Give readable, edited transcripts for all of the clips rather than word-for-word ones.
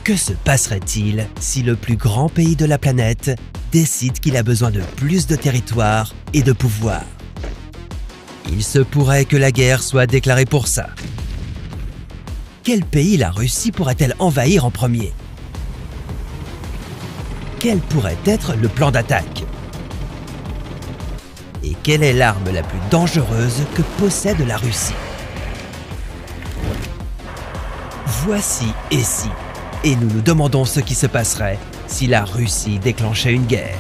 Que se passerait-il si le plus grand pays de la planète décide qu'il a besoin de plus de territoire et de pouvoir? Il se pourrait que la guerre soit déclarée pour ça. Quel pays la Russie pourrait-elle envahir en premier? Quel pourrait être le plan d'attaque? Et quelle est l'arme la plus dangereuse que possède la Russie? Voici Et si, et nous nous demandons ce qui se passerait si la Russie déclenchait une guerre.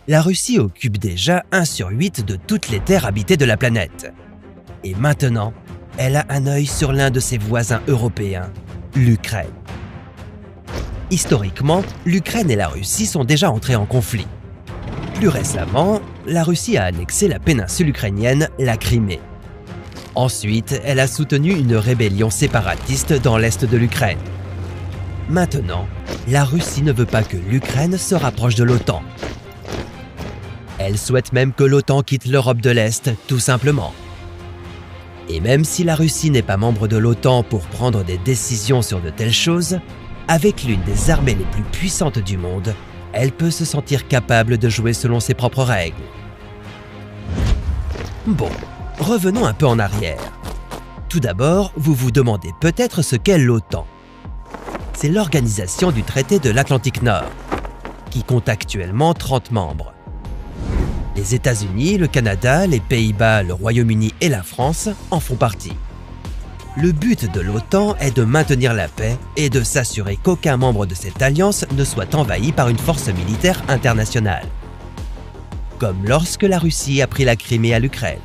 La Russie occupe déjà 1 sur 8 de toutes les terres habitées de la planète. Et maintenant, elle a un œil sur l'un de ses voisins européens, l'Ukraine. Historiquement, l'Ukraine et la Russie sont déjà entrées en conflit. Plus récemment, la Russie a annexé la péninsule ukrainienne, la Crimée. Ensuite, elle a soutenu une rébellion séparatiste dans l'est de l'Ukraine. Maintenant, la Russie ne veut pas que l'Ukraine se rapproche de l'OTAN. Elle souhaite même que l'OTAN quitte l'Europe de l'Est, tout simplement. Et même si la Russie n'est pas membre de l'OTAN pour prendre des décisions sur de telles choses, avec l'une des armées les plus puissantes du monde, elle peut se sentir capable de jouer selon ses propres règles. Bon, revenons un peu en arrière. Tout d'abord, vous vous demandez peut-être ce qu'est l'OTAN. C'est l'organisation du traité de l'Atlantique Nord, qui compte actuellement 30 membres. Les États-Unis, le Canada, les Pays-Bas, le Royaume-Uni et la France en font partie. Le but de l'OTAN est de maintenir la paix et de s'assurer qu'aucun membre de cette alliance ne soit envahi par une force militaire internationale. Comme lorsque la Russie a pris la Crimée à l'Ukraine.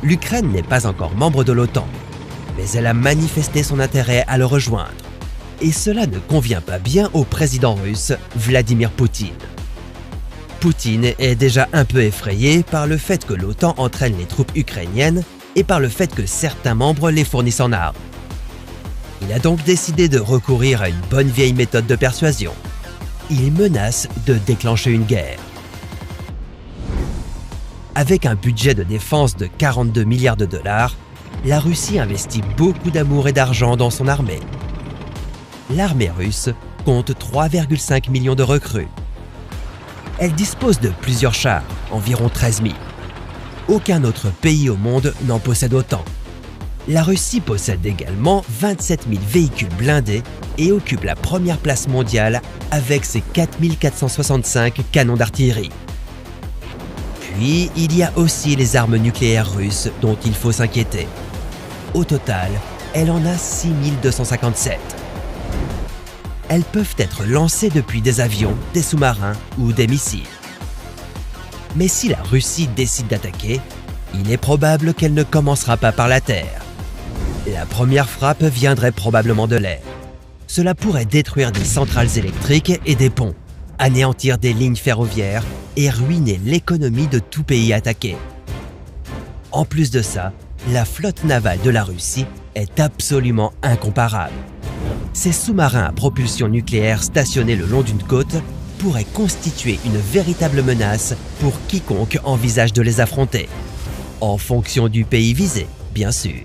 L'Ukraine n'est pas encore membre de l'OTAN, mais elle a manifesté son intérêt à le rejoindre. Et cela ne convient pas bien au président russe Vladimir Poutine. Poutine est déjà un peu effrayé par le fait que l'OTAN entraîne les troupes ukrainiennes et par le fait que certains membres les fournissent en armes. Il a donc décidé de recourir à une bonne vieille méthode de persuasion. Il menace de déclencher une guerre. Avec un budget de défense de 42 milliards de dollars, la Russie investit beaucoup d'amour et d'argent dans son armée. L'armée russe compte 3,5 millions de recrues. Elle dispose de plusieurs chars, environ 13 000. Aucun autre pays au monde n'en possède autant. La Russie possède également 27 000 véhicules blindés et occupe la première place mondiale avec ses 4 465 canons d'artillerie. Puis, il y a aussi les armes nucléaires russes dont il faut s'inquiéter. Au total, elle en a 6 257. Elles peuvent être lancées depuis des avions, des sous-marins ou des missiles. Mais si la Russie décide d'attaquer, il est probable qu'elle ne commencera pas par la terre. La première frappe viendrait probablement de l'air. Cela pourrait détruire des centrales électriques et des ponts, anéantir des lignes ferroviaires et ruiner l'économie de tout pays attaqué. En plus de ça, la flotte navale de la Russie est absolument incomparable. Ces sous-marins à propulsion nucléaire stationnés le long d'une côte pourraient constituer une véritable menace pour quiconque envisage de les affronter, en fonction du pays visé, bien sûr.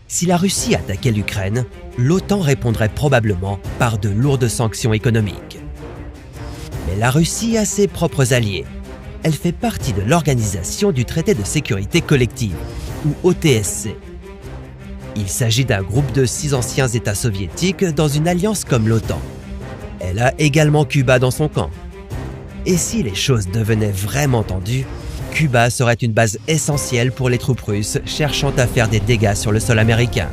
Si la Russie attaquait l'Ukraine, l'OTAN répondrait probablement par de lourdes sanctions économiques. Mais la Russie a ses propres alliés. Elle fait partie de l'Organisation du traité de sécurité collective, ou OTSC. Il s'agit d'un groupe de 6 anciens États soviétiques dans une alliance comme l'OTAN. Elle a également Cuba dans son camp. Et si les choses devenaient vraiment tendues, Cuba serait une base essentielle pour les troupes russes cherchant à faire des dégâts sur le sol américain.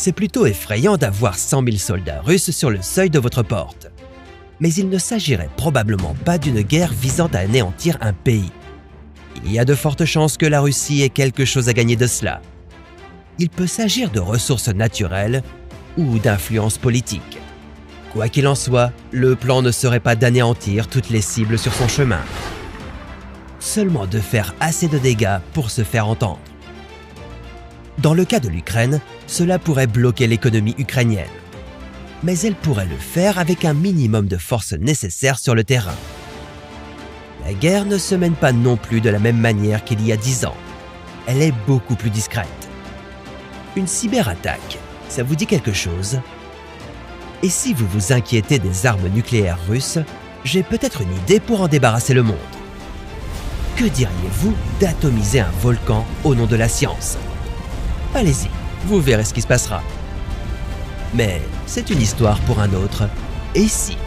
C'est plutôt effrayant d'avoir 100 000 soldats russes sur le seuil de votre porte. Mais il ne s'agirait probablement pas d'une guerre visant à anéantir un pays. Il y a de fortes chances que la Russie ait quelque chose à gagner de cela. Il peut s'agir de ressources naturelles ou d'influence politique. Quoi qu'il en soit, le plan ne serait pas d'anéantir toutes les cibles sur son chemin. Seulement de faire assez de dégâts pour se faire entendre. Dans le cas de l'Ukraine, cela pourrait bloquer l'économie ukrainienne. Mais elle pourrait le faire avec un minimum de forces nécessaires sur le terrain. La guerre ne se mène pas non plus de la même manière qu'il y a 10 ans. elle est beaucoup plus discrète. Une cyberattaque, ça vous dit quelque chose? Et si vous vous inquiétez des armes nucléaires russes, j'ai peut-être une idée pour en débarrasser le monde. Que diriez-vous d'atomiser un volcan au nom de la science? Allez-y, vous verrez ce qui se passera. Mais c'est une histoire pour un autre. Et si